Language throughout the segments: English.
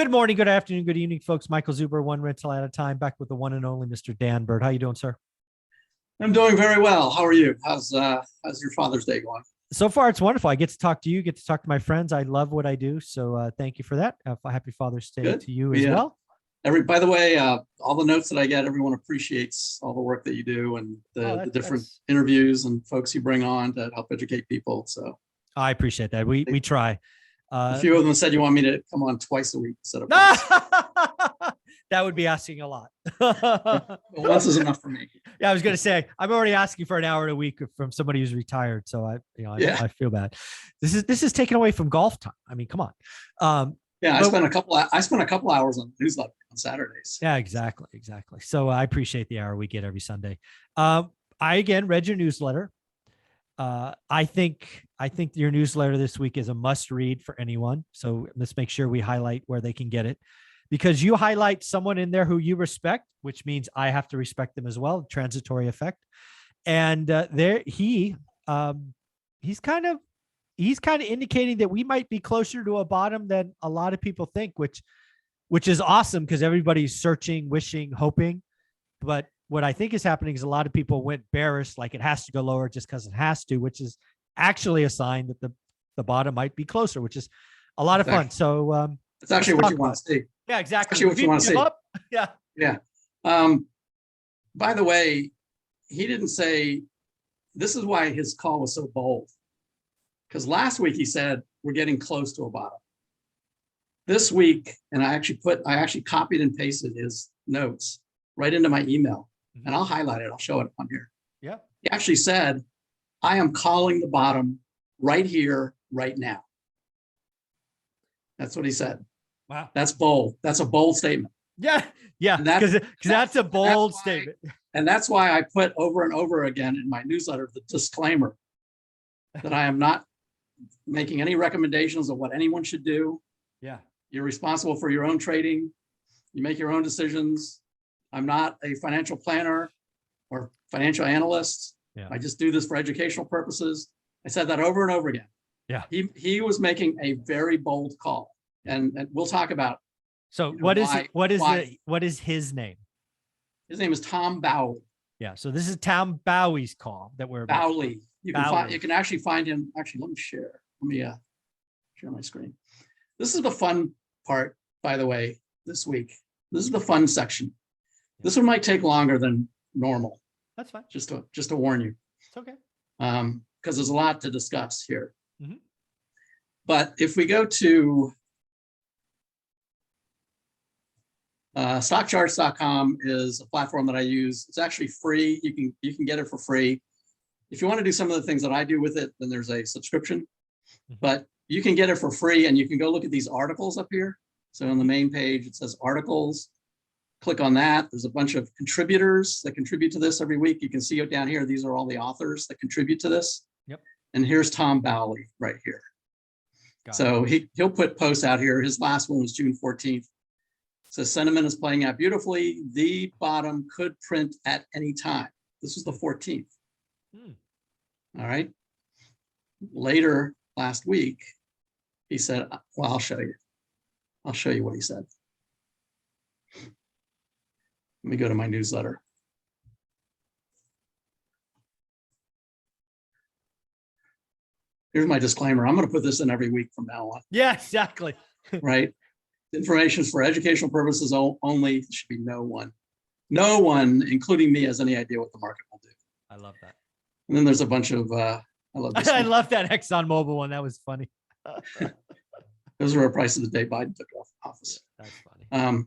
Good morning, good afternoon, good evening, folks. Michael Zuber, one rental at a time, back with the one and only Mr. Dan Bird. How you doing, sir? I'm doing very well. How are you? How's your Father's Day going? So far, it's wonderful. I get to talk to you, get to talk to my friends. I love what I do. So thank you for that. Happy Father's Day Good. to you as well. By the way, all the notes that I get, everyone appreciates all the work that you do and the different interviews and folks you bring on to help educate people. So I appreciate that. We try. A few of them said you want me to come on twice a week instead of once. That would be asking a lot. Once is enough for me. Yeah, I was going to say, I'm already asking for an hour a week from somebody who's retired. So I feel bad. This is taken away from golf time. I mean, come on. I spent a couple hours on the newsletter on Saturdays. Yeah, exactly. So I appreciate the hour we get every Sunday. I again read your newsletter. I think your newsletter this week is a must read for anyone. So let's make sure we highlight where they can get it, because you highlight someone in there who you respect, which means I have to respect them as well. Transitory effect. And he's kind of indicating that we might be closer to a bottom than a lot of people think, which is awesome because everybody's searching, wishing, hoping. But what I think is happening is a lot of people went bearish, like it has to go lower just because it has to, which is actually a sign that the bottom might be closer, which is a lot of fun. So it's actually what you want to see. Yeah, exactly. Actually what you want to see. Yeah. By the way, he didn't say, this is why his call was so bold. Because last week he said, we're getting close to a bottom. This week, and I actually copied and pasted his notes right into my email. And I'll highlight it. I'll show it on here. Yeah. He actually said, I am calling the bottom right here, right now. That's what he said. Wow. That's bold. That's a bold statement. Yeah. Because that's a bold statement. And that's why I put over and over again in my newsletter the disclaimer that I am not making any recommendations of what anyone should do. Yeah. You're responsible for your own trading. You make your own decisions. I'm not a financial planner or financial analyst. Yeah. I just do this for educational purposes. I said that over and over again. Yeah. He was making a very bold call, and we'll talk about. So what is his name? His name is Tom Bowley. Yeah. So this is Tom Bowley's call that we're about. Bowley. You can actually find him. Actually, let me share. Let me share my screen. This is the fun part, by the way, this week. This is the fun section. This one might take longer than normal. That's fine. Just to warn you. It's okay. Because there's a lot to discuss here. But if we go to stockcharts.com is a platform that I use. It's actually free. You can get it for free. If you want to do some of the things that I do with it, then there's a subscription. But you can get it for free, and you can go look at these articles up here. So on the main page, it says articles. Click on that. There's a bunch of contributors that contribute to this every week. You can see it down here. These are all the authors that contribute to this. Yep. And here's Tom Bowley right here. So he'll put posts out here. His last one was June 14th. Says sentiment is playing out beautifully. The bottom could print at any time. This was the 14th. All right. Later last week, he said, well, I'll show you. I'll show you what he said. Let me go to my newsletter. Here's my disclaimer. I'm going to put this in every week from now on. Yeah, exactly. Right. Information is for educational purposes only. There should be no one, including me, has any idea what the market will do. I love that. And then there's a bunch of, I love this. I love that ExxonMobil one. That was funny. Those were our price of the day Biden took off office. Yeah, that's funny.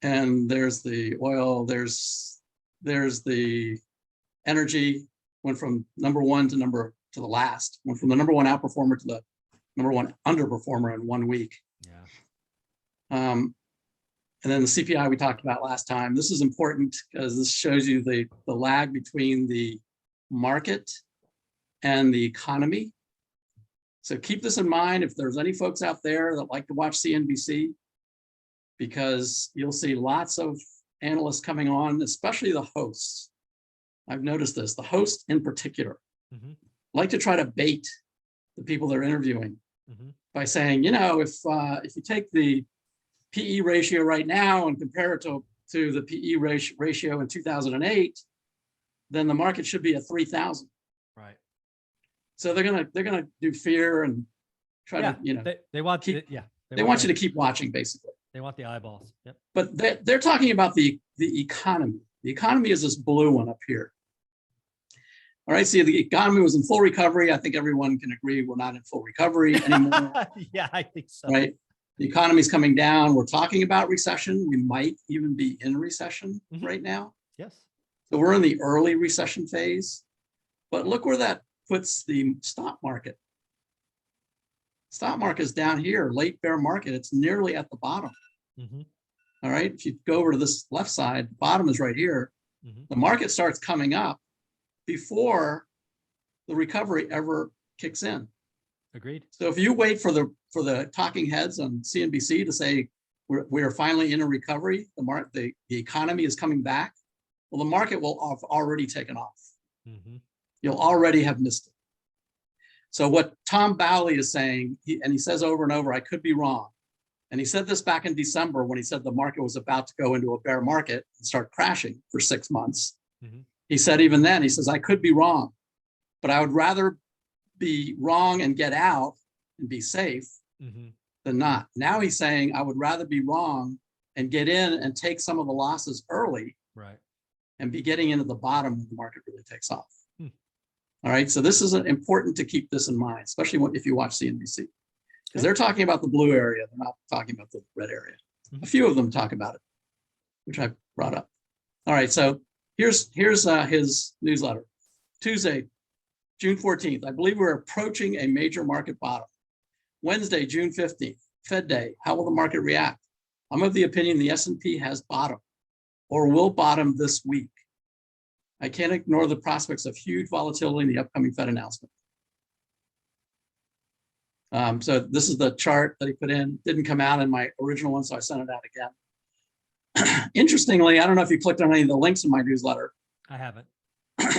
And there's the oil, there's the energy, went from number one to the last, went from the number one outperformer to the number one underperformer in 1 week. Yeah. And then the CPI we talked about last time. This is important because this shows you the lag between the market and the economy. So keep this in mind if there's any folks out there that like to watch CNBC, because you'll see lots of analysts coming on, especially the hosts. I've noticed this, the host in particular, like to try to bait the people they're interviewing by saying, if you take the PE ratio right now and compare it to the PE ratio in 2008, then the market should be at 3,000. Right. So they're gonna do fear and try to, you know, They want keep, yeah. they want you to keep watching, basically. They want the eyeballs. Yep. But they're talking about the economy. The economy is this blue one up here. All right, see, the economy was in full recovery. I think everyone can agree we're not in full recovery anymore. Yeah, I think so. Right? The economy's coming down. We're talking about recession. We might even be in recession right now. Yes. So we're in the early recession phase. But look where that puts the stock market. Stock market is down here, late bear market. It's nearly at the bottom. All right, if you go over to this left side, the bottom is right here. The market starts coming up before the recovery ever kicks in. Agreed. So if you wait for the talking heads on CNBC to say we are finally in a recovery, the economy is coming back, well, the market will have already taken off. You'll already have missed it. So what Tom Bowley is saying, and he says over and over, I could be wrong. And he said this back in December when he said the market was about to go into a bear market and start crashing for 6 months. He said even then, he says, I could be wrong, but I would rather be wrong and get out and be safe than not. Now he's saying, I would rather be wrong and get in and take some of the losses early, right, and be getting into the bottom when the market really takes off. All right, so this is important to keep this in mind, especially if you watch CNBC, because they're talking about the blue area. They're not talking about the red area. A few of them talk about it, which I brought up. All right, so here's his newsletter. Tuesday, June 14th. I believe we're approaching a major market bottom. Wednesday, June 15th, Fed Day. How will the market react? I'm of the opinion the S&P has bottomed or will bottom this week. I can't ignore the prospects of huge volatility in the upcoming Fed announcement. So this is the chart that he put in. Didn't come out in my original one, so I sent it out again. Interestingly, I don't know if you clicked on any of the links in my newsletter. I haven't.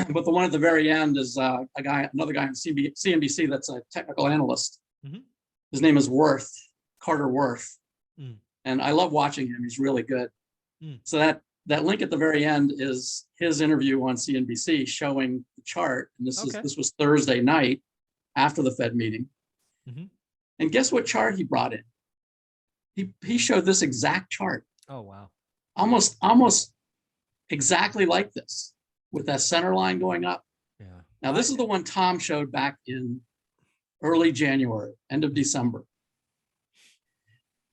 But the one at the very end is another guy on CNBC that's a technical analyst. His name is Carter Worth. And I love watching him. He's really good. So that link at the very end is his interview on CNBC showing the chart. And this was Thursday night after the Fed meeting. And guess what chart he brought in? He showed this exact chart. Oh, wow. Almost exactly like this, with that center line going up. Yeah. Now, this is the one Tom showed back in early January, end of December.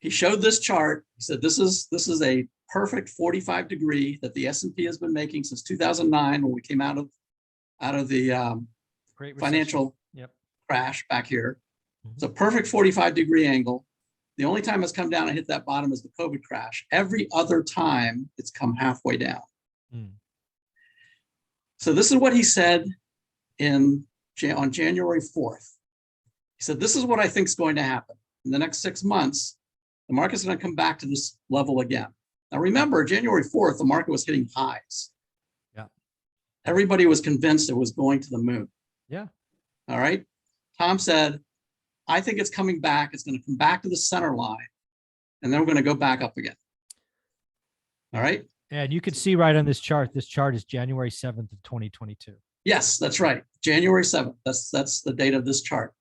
He showed this chart. He said, this is a perfect 45 degree that the S&P has been making since 2009 when we came out of the financial crash back here. It's a perfect 45 degree angle. The only time it's come down and hit that bottom is the COVID crash. Every other time it's come halfway down. So this is what he said on January 4th. He said, this is what I think is going to happen. In the next 6 months, the market's going to come back to this level again. Now, remember, January 4th, the market was hitting highs. Yeah. Everybody was convinced it was going to the moon. Yeah. All right. Tom said, I think it's coming back. It's going to come back to the center line, and then we're going to go back up again. All right. And you can see right on this chart is January 7th of 2022. Yes, that's right. January 7th. That's the date of this chart.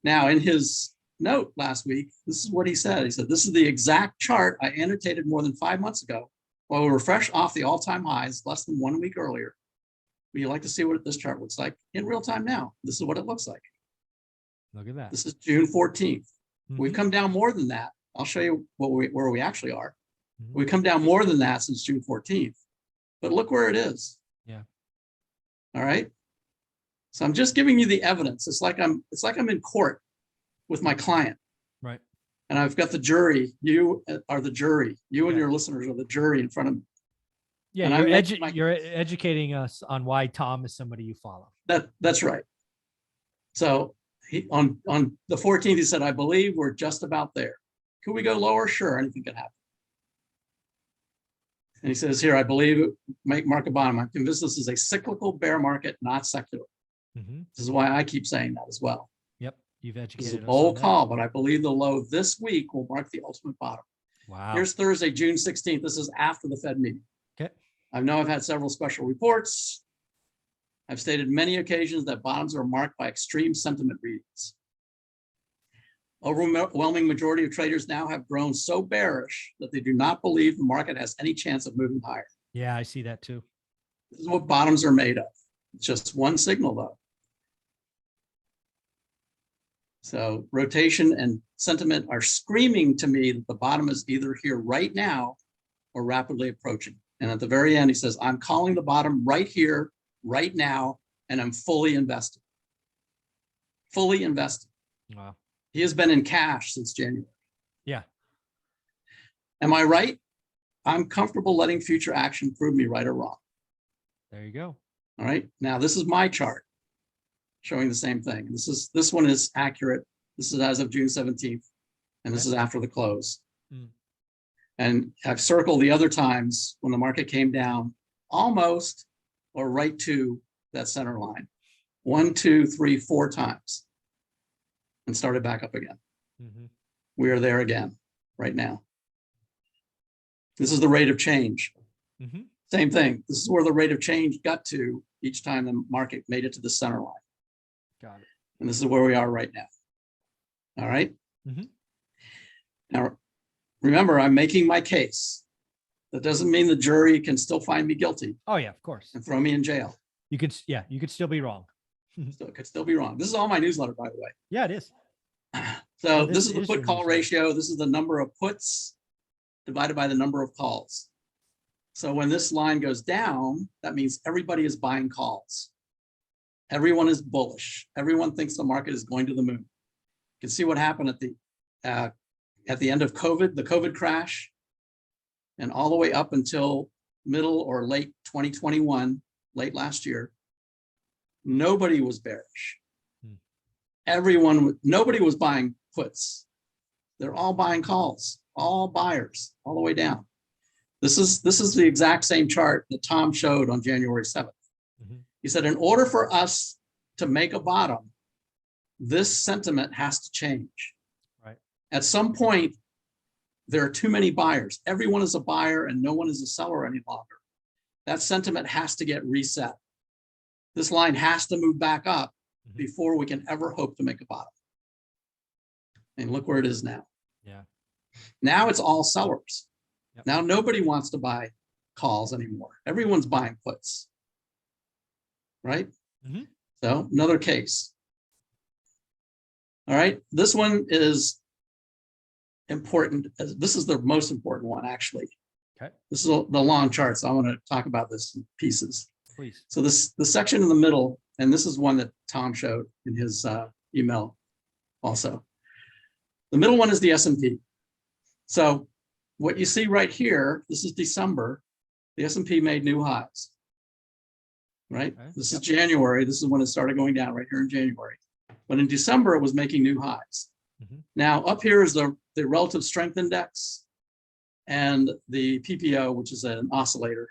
Now, in his note last week, this is what he said. He said, this is the exact chart I annotated more than 5 months ago while we were fresh off the all-time highs less than 1 week earlier. Would you like to see what this chart looks like in real time now? This is what it looks like. Look at that. This is June 14th. We've come down more than that. I'll show you where we actually are. We've come down more than that since June 14th. But look where it is. Yeah. All right. So I'm just giving you the evidence. It's like I'm in court with my client. Right. And I've got the jury. You are the jury. You and your listeners are the jury in front of me. Yeah, you're educating us on why Tom is somebody you follow. That's right. So on the 14th, he said, I believe we're just about there. Could we go lower? Sure, anything can happen. And he says here, I believe it might mark a bottom. I'm convinced this is a cyclical bear market, not secular. This is why I keep saying that as well. Yep, you've educated us. This is a us bold call, but I believe the low this week will mark the ultimate bottom. Wow. Here's Thursday, June 16th. This is after the Fed meeting. Okay. I know I've had several special reports. I've stated many occasions that bottoms are marked by extreme sentiment readings. Overwhelming majority of traders now have grown so bearish that they do not believe the market has any chance of moving higher. Yeah, I see that too. This is what bottoms are made of. It's just one signal though. So rotation and sentiment are screaming to me that the bottom is either here right now or rapidly approaching. And at the very end, he says, I'm calling the bottom right here, right now, and I'm fully invested. Fully invested. Wow. He has been in cash since January. Yeah. Am I right? I'm comfortable letting future action prove me right or wrong. There you go. All right. Now this is my chart showing the same thing. This one is accurate. This is as of June 17th, and this is after the close. And I've circled the other times when the market came down almost or right to that center line. 1, 2, 3, 4 times and started back up again. We are there again right now. This is the rate of change. Same thing. This is where the rate of change got to each time the market made it to the center line. Got it. And this is where we are right now. All right. Now, remember, I'm making my case. That doesn't mean the jury can still find me guilty Oh yeah, of course. and throw me in jail. You could, yeah, you could still be wrong. So it could still be wrong. This is all my newsletter, by the way. Yeah, it is. So Oh, this is the your put call newsletter. ratio. This is the number of puts divided by the number of calls. So when this line goes down, that means everybody is buying calls. Everyone is bullish. Everyone thinks the market is going to the moon. You can see what happened at the end of COVID, the COVID crash, and all the way up until middle or late 2021, late last year. Nobody was bearish. Nobody was buying puts. They're all buying calls, all buyers, all the way down. This is the exact same chart that Tom showed on January 7th. He said, in order for us to make a bottom, this sentiment has to change. Right. At some point, there are too many buyers. Everyone is a buyer and no one is a seller any longer. That sentiment has to get reset. This line has to move back up before we can ever hope to make a bottom. And look where it is now. Yeah. Now it's all sellers. Yep. Now nobody wants to buy calls anymore. Everyone's buying puts. Right? So another case. All right. This one is important. This is the most important one, actually. Okay. This is the long chart, so I want to talk about this in pieces. Please. So the section in the middle, and this is one that Tom showed in his email also. The middle one is the S&P. So what you see right here, this is December, the S&P made new highs, right? Okay. This is January. This is when it started going down right here in January. But in December, it was making new highs. Now up here is the relative strength index and the PPO, which is an oscillator.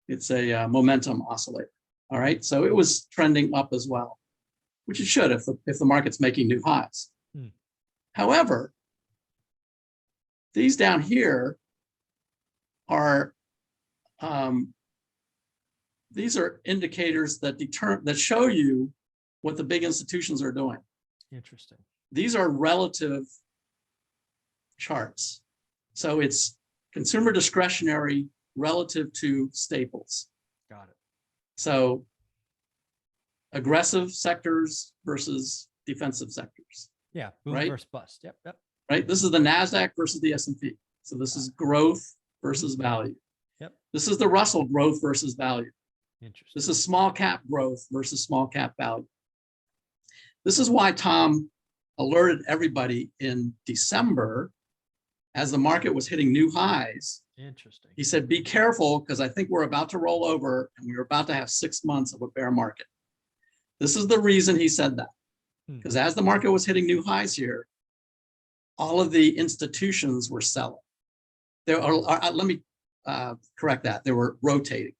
It's a momentum oscillator. All right. So it was trending up as well, which it should if the market's making new highs. However, these down here are these are indicators that show you what the big institutions are doing. Interesting. These are relative charts. So it's consumer discretionary relative to staples. Got it. So aggressive sectors versus defensive sectors, Yeah. Boom Right. versus bust. Yep. Yep. right? This is the NASDAQ versus the S&P. So this is growth versus value. Yep. This is the Russell growth versus value. Interesting. This is small cap growth versus small cap value. This is why Tom alerted everybody in December as the market was hitting new highs. Interesting. He said, be careful because I think we're about to roll over and we're about to have 6 months of a bear market. This is the reason he said that. Because as the market was hitting new highs here, all of the institutions were selling. Let me correct that. They were rotating.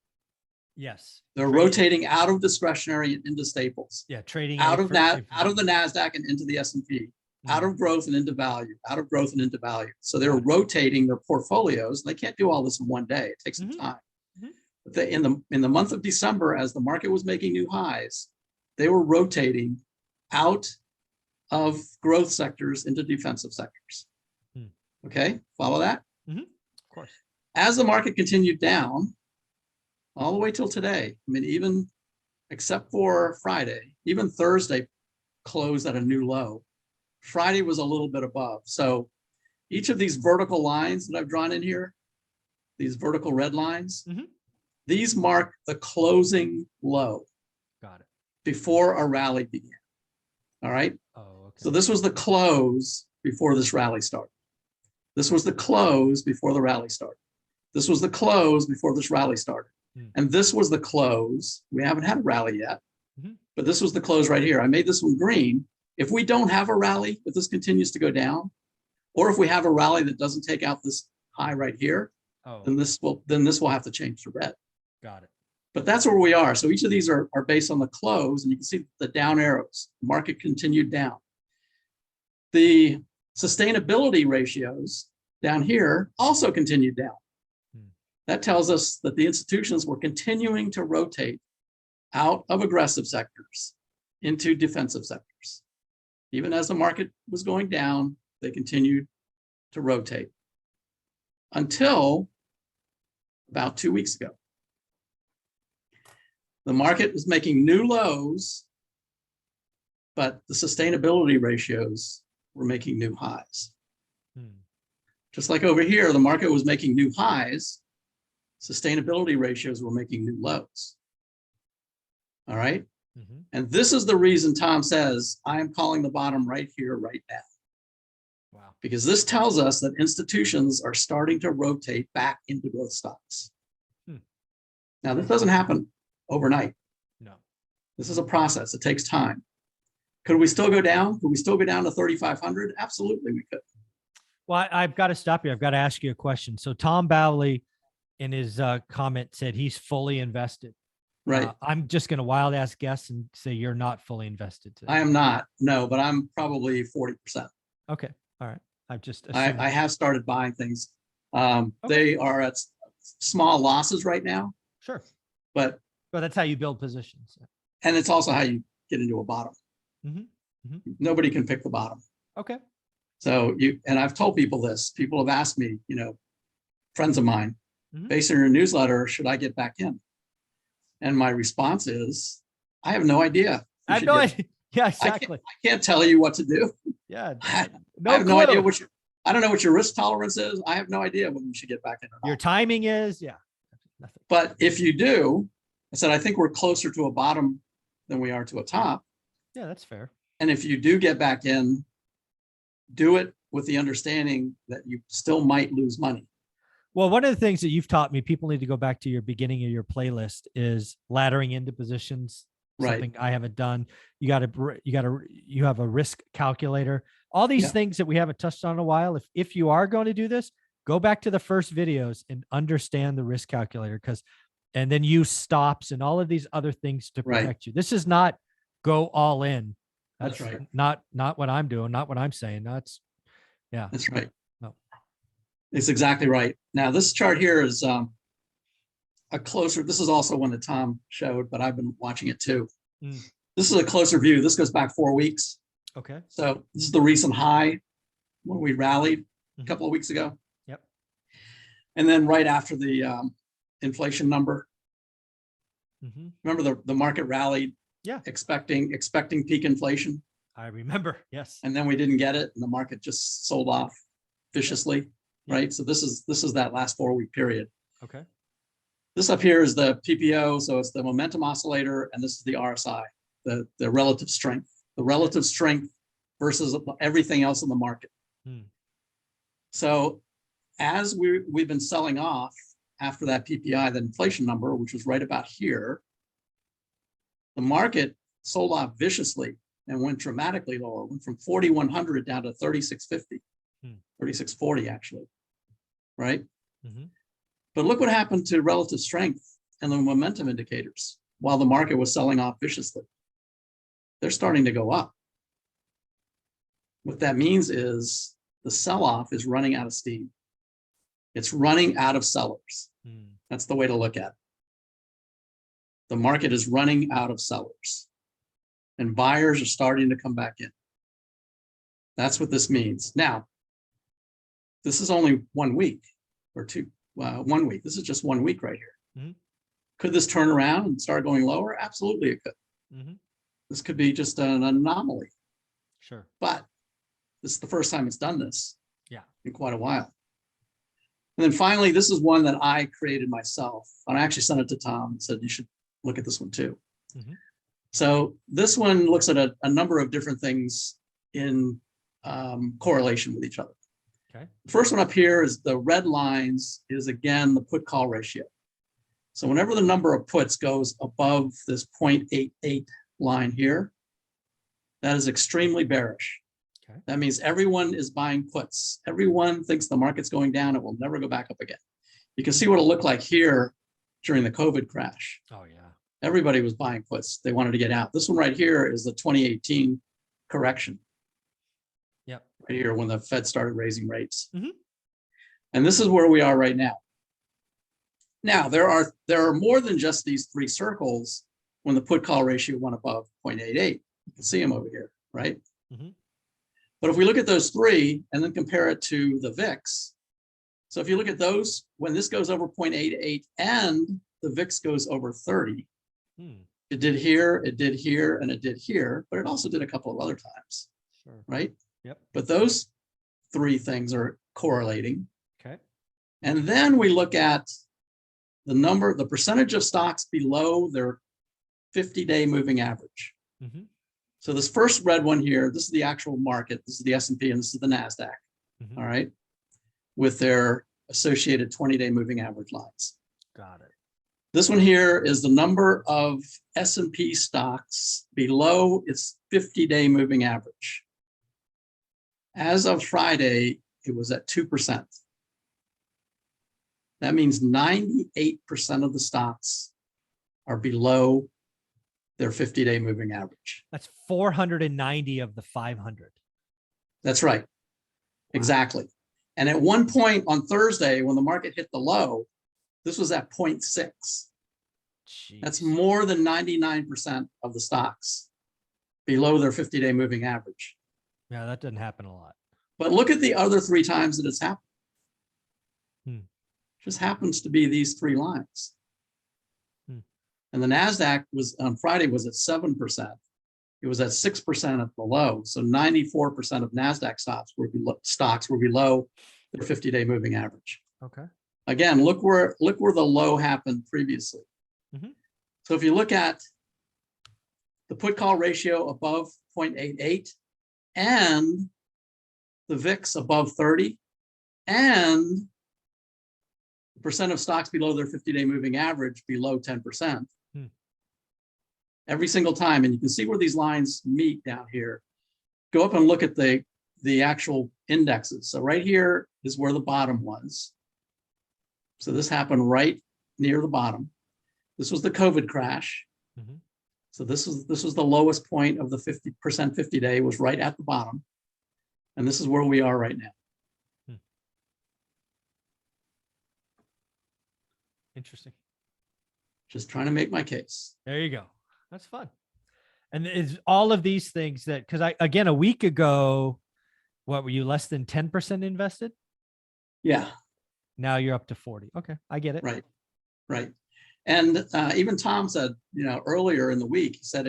Yes. They're Trading. rotating out of discretionary and into staples. Yeah. Trading Out of for- that, out of the NASDAQ and into the S&P. out of growth and into value, out of growth and into value. So they're rotating their portfolios. They can't do all this in one day. It takes some time. But in the month of December, as the market was making new highs, they were rotating out of growth sectors into defensive sectors. Okay, follow that? Of course. As the market continued down, all the way till today, I mean, even except for Friday, even Thursday closed at a new low. Friday was a little bit above. So each of these vertical lines that I've drawn in here, these vertical red lines, these mark the closing low. Got it. Before a rally began. All right. Oh, okay. So this was the close before this rally started. This was the close before the rally started. This was the close before this rally started. And this was the close. We haven't had a rally yet, but this was the close right here. I made this one green. If we don't have a rally, if this continues to go down, or if we have a rally that doesn't take out this high right here, then this will have to change to red. Got it. But that's where we are. So each of these are based on the close, and you can see the down arrows. The market continued down. The sustainability ratios down here also continued down. That tells us that the institutions were continuing to rotate out of aggressive sectors into defensive sectors. Even as the market was going down, they continued to rotate until about 2 weeks ago. The market was making new lows, but the sustainability ratios were making new highs. Just like over here, the market was making new highs, sustainability ratios were making new lows. All right. And this is the reason Tom says, I am calling the bottom right here, right now. Wow. Because this tells us that institutions are starting to rotate back into growth stocks. Now, this doesn't happen overnight. No. This is a process. It takes time. Could we still go down? Could we still go down to 3,500? Absolutely, we could. Well, I've got to stop you. I've got to ask you a question. So Tom Bowley in his comment said he's fully invested. Right. I'm just going to wild ass guess and say you're not fully invested today. I am not. No, but I'm probably 40%. Okay. All right. I've just I have started buying things. They are at small losses right now. Sure. But that's how you build positions. And it's also how you get into a bottom. Nobody can pick the bottom. Okay. So and I've told people this. People have asked me, friends of mine, based on your newsletter, should I get back in? And my response is, I have no idea. I have no idea. Yeah, exactly. I can't tell you what to do. Yeah. I have no idea I don't know what your risk tolerance is. I have no idea when you should get back in or not. Your timing is, yeah. Nothing. But if you do, I said, I think we're closer to a bottom than we are to a top. Yeah, that's fair. And if you do get back in, do it with the understanding that you still might lose money. Well, one of the things that you've taught me, people need to go back to your beginning of your playlist, is laddering into positions. Right. Something I haven't done. You have a risk calculator, all these things that we haven't touched on in a while. If you are going to do this, go back to the first videos and understand the risk calculator, and then use stops and all of these other things to protect you. This is not go all in. That's right. Not what I'm doing, not what I'm saying. That's right. No. It's exactly right. Now this chart here is this is also one that Tom showed, but I've been watching it too. This is a closer view. This goes back 4 weeks. Okay. So this is the recent high when we rallied a couple of weeks ago. Yep. And then right after the inflation number. Remember the market rallied, expecting peak inflation. I remember, yes. And then we didn't get it, and the market just sold off viciously, right? So this is that last 4 week period. Okay. This up here is the PPO, so it's the momentum oscillator, and this is the RSI, the relative strength. The relative strength versus everything else in the market. So as we've been selling off after that PPI, that inflation number, which was right about here, the market sold off viciously and went dramatically lower, went from 4,100 down to 3,650, 3,640 actually, right? But look what happened to relative strength and the momentum indicators while the market was selling off viciously. They're starting to go up. What that means is the sell-off is running out of steam. It's running out of sellers. That's the way to look at it. The market is running out of sellers, and buyers are starting to come back in. That's what this means. Now, this is only 1 week or two, 1 week. This is just 1 week right here. Mm-hmm. Could this turn around and start going lower? Absolutely, it could. Mm-hmm. This could be just an anomaly. Sure. But this is the first time it's done this. Yeah. In quite a while. And then finally, this is one that I created myself. And I actually sent it to Tom and said, you should look at this one too. Mm-hmm. So this one looks at a number of different things in correlation with each other. Okay. The first one up here is the red lines is, again, the put call ratio. So whenever the number of puts goes above this 0.88 line here, that is extremely bearish. Okay. That means everyone is buying puts. Everyone thinks the market's going down. It will never go back up again. You can see what it looked like here during the COVID crash. Oh, yeah. Everybody was buying puts. They wanted to get out. This one right here is the 2018 correction. Yep. Right here when the Fed started raising rates. Mm-hmm. And this is where we are right now. Now, there are more than just these three circles when the put call ratio went above 0.88. You can see them over here, right? Mm-hmm. But if we look at those three and then compare it to the VIX, so if you look at those, when this goes over 0.88 and the VIX goes over 30, it did here, and it did here, but it also did a couple of other times, Sure. right? Yep. But those three things are correlating. Okay. And then we look at the percentage of stocks below their 50-day moving average. Mm-hmm. So this first red one here, this is the actual market. This is the S&P and this is the NASDAQ. Mm-hmm. All right. With their associated 20-day moving average lines. Got it. This one here is the number of S&P stocks below its 50-day moving average. As of Friday, it was at 2%. That means 98% of the stocks are below their 50-day moving average. That's 490 of the 500. That's right. Wow. Exactly. And at one point on Thursday, when the market hit the low, this was at 0.6. Jeez. That's more than 99% of the stocks below their 50-day moving average. Yeah, that doesn't happen a lot. But look at the other three times that it's happened. Just happens to be these three lines. And the NASDAQ was on Friday was at 7%. It was at 6% at the low. So 94% of NASDAQ stocks were below their 50-day moving average. Okay. Again, look where the low happened previously. Mm-hmm. So if you look at the put call ratio above 0.88 and the VIX above 30 and the percent of stocks below their 50-day moving average below 10%. Every single time, and you can see where these lines meet down here. Go up and look at the actual indexes. So right here is where the bottom was. So this happened right near the bottom. This was the COVID crash. Mm-hmm. So this was the lowest point of the 50% 50-day was right at the bottom. And this is where we are right now. Interesting. Just trying to make my case. There you go. That's fun. And it's all of these things that, because again, a week ago, what were you, less than 10% invested? Yeah. Now you're up to 40. Okay. I get it. Right. Right. And even Tom said, earlier in the week, he said,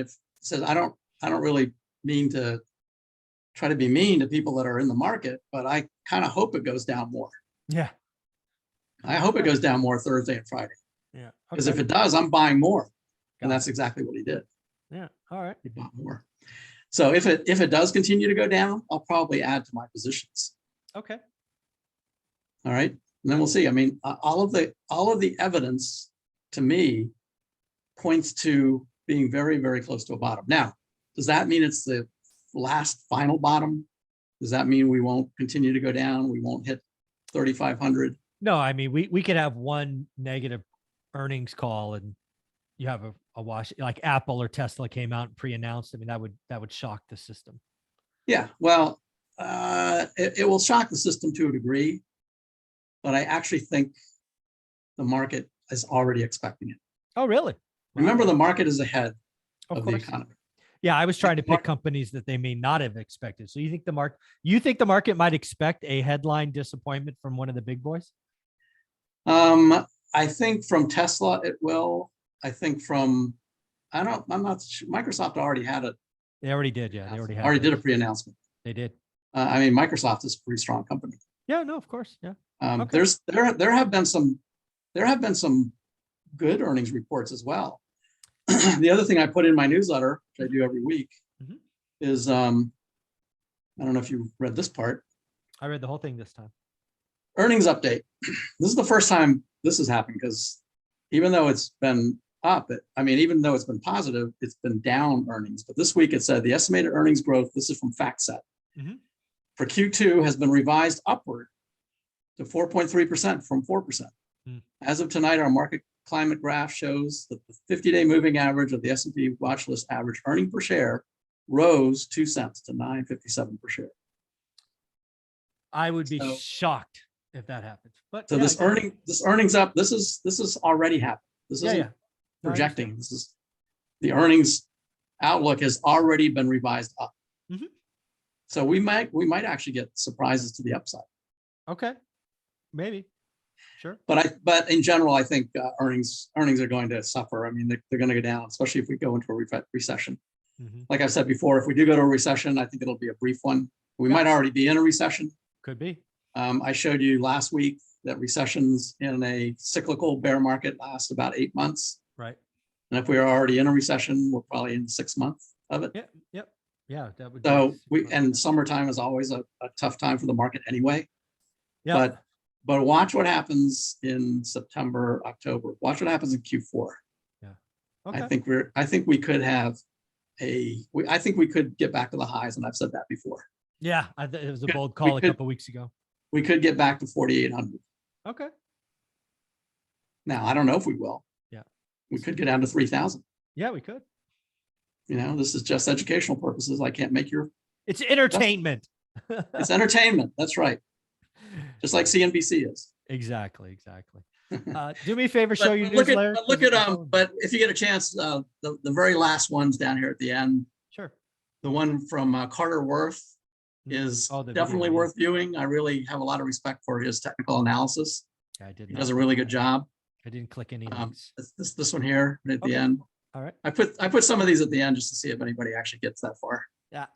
I don't really mean to try to be mean to people that are in the market, but I kind of hope it goes down more. Yeah. I hope it goes down more Thursday and Friday. Yeah. Because if it does, I'm buying more. And that's it. Exactly what he did. Yeah. All right. He bought more. So if it does continue to go down, I'll probably add to my positions. Okay. All right. And then we'll see. I mean, all of the evidence to me points to being very, very close to a bottom. Now, does that mean it's the last final bottom? Does that mean we won't continue to go down? We won't hit 3,500? No, I mean, we could have one negative earnings call and you have a wash, like Apple or Tesla came out and pre-announced. I mean, that would shock the system. Yeah. Well, It will shock the system to a degree, but I actually think the market is already expecting it. Oh, really? Remember, the market is ahead of the course. economy. Yeah, I was trying to pick companies that they may not have expected. So you think the market might expect a headline disappointment from one of the big boys? I think from Tesla it will. I think from I'm not sure. Microsoft already had it. They already did. Yeah, they already did a pre-announcement. They did. I mean, Microsoft is a pretty strong company. Yeah, no, of course. Yeah. Okay. There have been some good earnings reports as well. The other thing I put in my newsletter, which I do every week, is I don't know if you read this part. I read the whole thing this time. Earnings update. This is the first time this has happened, because even though it's been up, even though it's been positive, it's been down earnings. But this week it said the estimated earnings growth, this is from FactSet, for Q2 has been revised upward to 4.3% from 4%. As of tonight, our market climate graph shows that the 50-day moving average of the S&P watch list average earning per share rose 2 cents to $9.57 per share. I would be shocked if that happens. But so this earnings up, this is already happened. This isn't projecting. This is the earnings outlook has already been revised up. So we might actually get surprises to the upside. Okay, maybe. Sure. But in general, I think earnings are going to suffer. I mean, they're going to go down, especially if we go into a recession. Like I've said before, if we do go to a recession, I think it'll be a brief one. We might already be in a recession. Could be. I showed you last week that recessions in a cyclical bear market last about 8 months. Right. And if we are already in a recession, we're probably in 6 months of it. Yeah. That would. So summertime is always a tough time for the market anyway. Yeah. But watch what happens in September, October. Watch what happens in Q4. Yeah. Okay. I think we could have I think we could get back to the highs, and I've said that before. Yeah, it was a bold call a couple of weeks ago. We could get back to 4,800. Okay. Now, I don't know if we will. Yeah. We could get down to 3,000. Yeah, we could. This is just educational purposes. I can't make your. It's entertainment. It's entertainment. That's right. Just like CNBC is. Exactly. Do me a favor, show your newsletter. But if you get a chance, the very last ones down here at the end. Sure. The one from Carter Worth is definitely worth viewing. I really have a lot of respect for his technical analysis. Yeah, he does a really good job. I didn't click any links. This one here right at the end. All right. I put some of these at the end just to see if anybody actually gets that far. Yeah.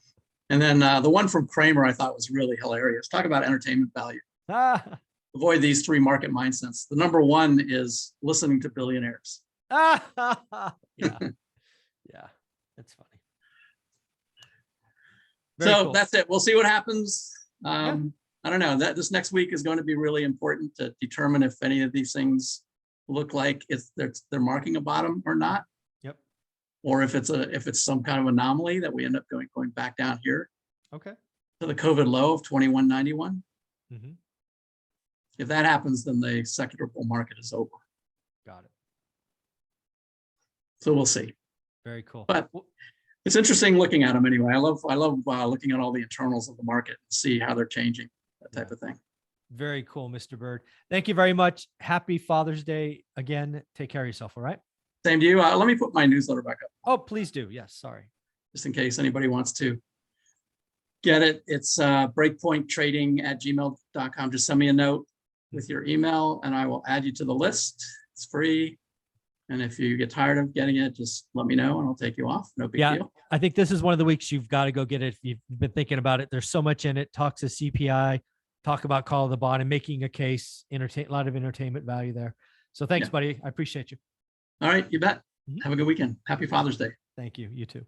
And then the one from Kramer I thought was really hilarious. Talk about entertainment value. Avoid these 3 market mindsets. The number 1 is listening to billionaires. Yeah. Yeah. That's funny. So that's it. We'll see what happens. I don't know. This next week is going to be really important to determine if any of these things look like they're marking a bottom or not. Yep. Or if it's some kind of anomaly that we end up going back down here. Okay. To the COVID low of 2191. If that happens, then the secondary bull market is over. Got it. So we'll see. Very cool. But it's interesting looking at them anyway. I love looking at all the internals of the market and see how they're changing, that type of thing. Very cool, Mr. Bird. Thank you very much. Happy Father's Day again. Take care of yourself. All right. Same to you. Let me put my newsletter back up. Oh, please do. Yes. Sorry. Just in case anybody wants to get it. It's breakpointtrading@gmail.com. Just send me a note with your email and I will add you to the list. It's free. And if you get tired of getting it, just let me know and I'll take you off. No big deal. I think this is one of the weeks you've got to go get it. If you've been thinking about it, there's so much in it. Talks to CPI, talk about call of the bond and making a case, a lot of entertainment value there. So thanks, buddy. I appreciate you. All right. You bet. Have a good weekend. Happy Father's Day. Thank you. You too.